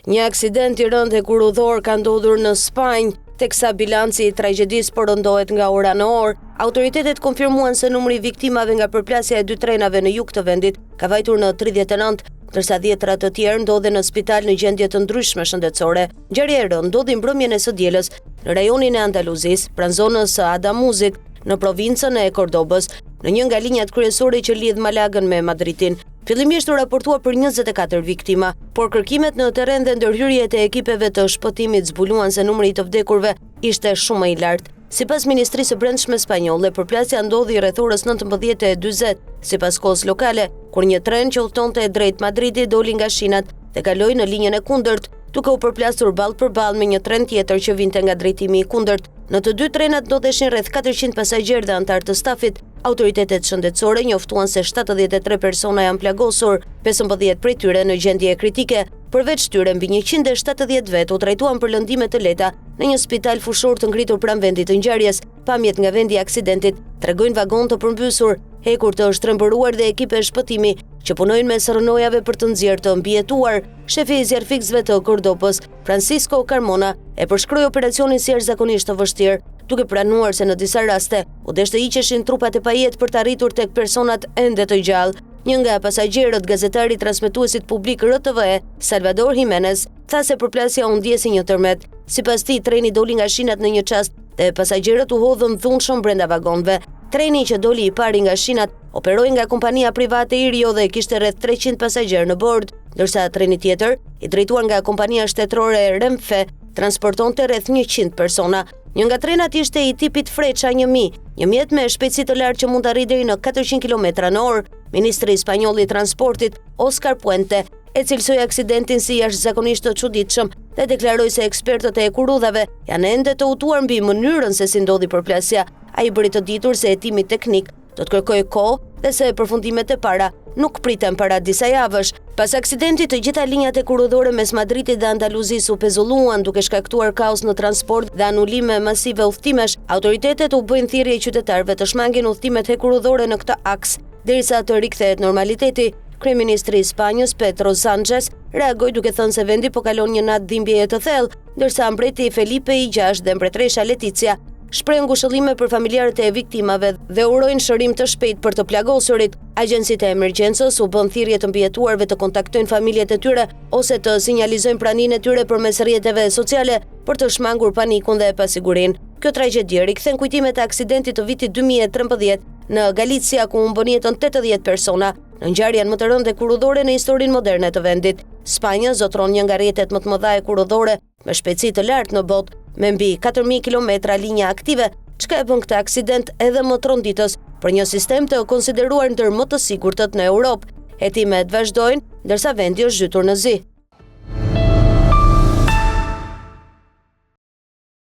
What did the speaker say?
Një aksident i rënd e kurudhor ka ndodhur në Spanjë, teksa bilanci i tragjedisë përëndohet nga ora në orë. Autoritetet konfirmuan se numri i viktimave nga përplasja e 2 trenave në jug të vendit ka vajtur në 39, ndërsa 10 të tjerë ndodhen në spital në gjendje të ndryshme shëndetësore. Ngjarja e rëndë ndodhi mbrëmjen e së dielës në rajonin e Andaluzis, pranë zonës së Adamuzik, në provincën e Cordobës, në një nga linjat kryesore që lidh Malagën me Madridin. Fillimisht u raportua për 24 viktima, por kërkimet në terren dhe ndërhyrjet e ekipeve të shpëtimit zbuluan se numri i të vdekurve ishte shumë më i lartë. Sipas Ministrisë së Brendshme spanjolle, përplasja ndodhi rreth orës 19:40, sipas kohës lokale, kur një tren që udhtonte drejt Madridit doli nga shinat dhe kaloi në linjën e kundërt, duke u përplasur ballë për ballë me një tren tjetër që vinte nga drejtimi i kundërt. Në të 2 trenat ndodheshin rreth 400 pasagjerë dhe anëtar të stafit. Autoritetet shëndetësore njoftuan se 73 persona janë plagosur, 15 prej tyre në gjendje kritike. Përveç tyre, mbi 170 vet u trajtuan për lëndime të lehta në një spital fushor të ngritur pranë vendit të ngjarjes. Pamjet nga vendi i aksidentit tregojnë vagon të përmbysur, hekur të shtrembëruar dhe ekipe shpëtimi që punojnë me sërnojave për të nxjerrë të mbijetuar. Shefi i zjarfikësve të Cordobës, Francisco Carmona, e përshkroi operacionin si jashtëzakonisht të vështirë, duke pranuar se në disa raste u deshte hiqeshin trupat e pajet për të arritur tek personat ende të gjallë. Një nga pasagjerët, gazetari transmetuesit publik RTVE, Salvador Jimenez, tha se përplasja u ndjesi një tërmet. Sipas tij, treni doli nga shinat në një çast dhe pasagjerët u hodhën dhunshëm brenda vagonëve. Treni që doli i pari nga shinat operoi nga kompania private Irio dhe kishte rreth 300 pasagjerë në bord, ndërsa treni tjetër, i drejtuar nga kompania shtetërore Renfe, transportonte rreth 100 persona. Një nga trenat ishte i tipit Frecha 1000, një mjet me shpejtësi të lartë që mund të arrijë deri në 400 km/h. Ministri spanjoll i transportit, Oscar Puente, e cilësoi aksidentin si jashtëzakonisht të çuditshëm dhe deklaroi se ekspertët e kurudhave janë ende të hutuar mbi mënyrën se si ndodhi përplasja. Ai bëri të ditur se hetimi teknik do të kërkojë kohë dhe se përfundimet e para nuk priten para disa javësh. Pas aksidentit, të gjitha linjat e kurudhore mes Madridit dhe Andaluzis u pezulluan, duke shkaktuar kaos në transport dhe anulime masive udhëtimesh. Autoritetet u bëjnë thirrje qytetarëve të shmangin udhëtimet e kurudhore në këtë aks, derisa të rikthehet normaliteti. Kryeministri i Spanjës, Pedro Sánchez, reagoi duke thënë se vendi po kalon një natë dhimbjeje të thellë, ndërsa mbreti Felipe VI dhe mbretëresha Letizia shprehën ngushëllime për familjarët e viktimave dhe urojnë shërim të shpejtë për të plagosurit. Agjencitë e emergjencës u bën thirrje të mbijetuarve të kontaktojnë familjet e tyre ose të sinjalizojnë praninë e tyre përmes rrjeteve sociale për të shmangur panikun dhe pasigurinë. Kjo tragjedi rikthen kujtimet e aksidentit të vitit 2013 në Galicia, ku humbën jetën 80 persona në ngjarjen më të rëndë kurudhore në historinë moderne të vendit. Spanja zotron një nga rrjetet më të mëdha e kurudhore me shpejtësi të lartë në botë, me mbi 4000 kilometra linja aktive, çka e bën këtë aksident edhe më tronditës për një sistem të konsideruar ndër më të sigurtët në Europë. Hetimet vazhdojnë, ndërsa vendi është zhytur në zi.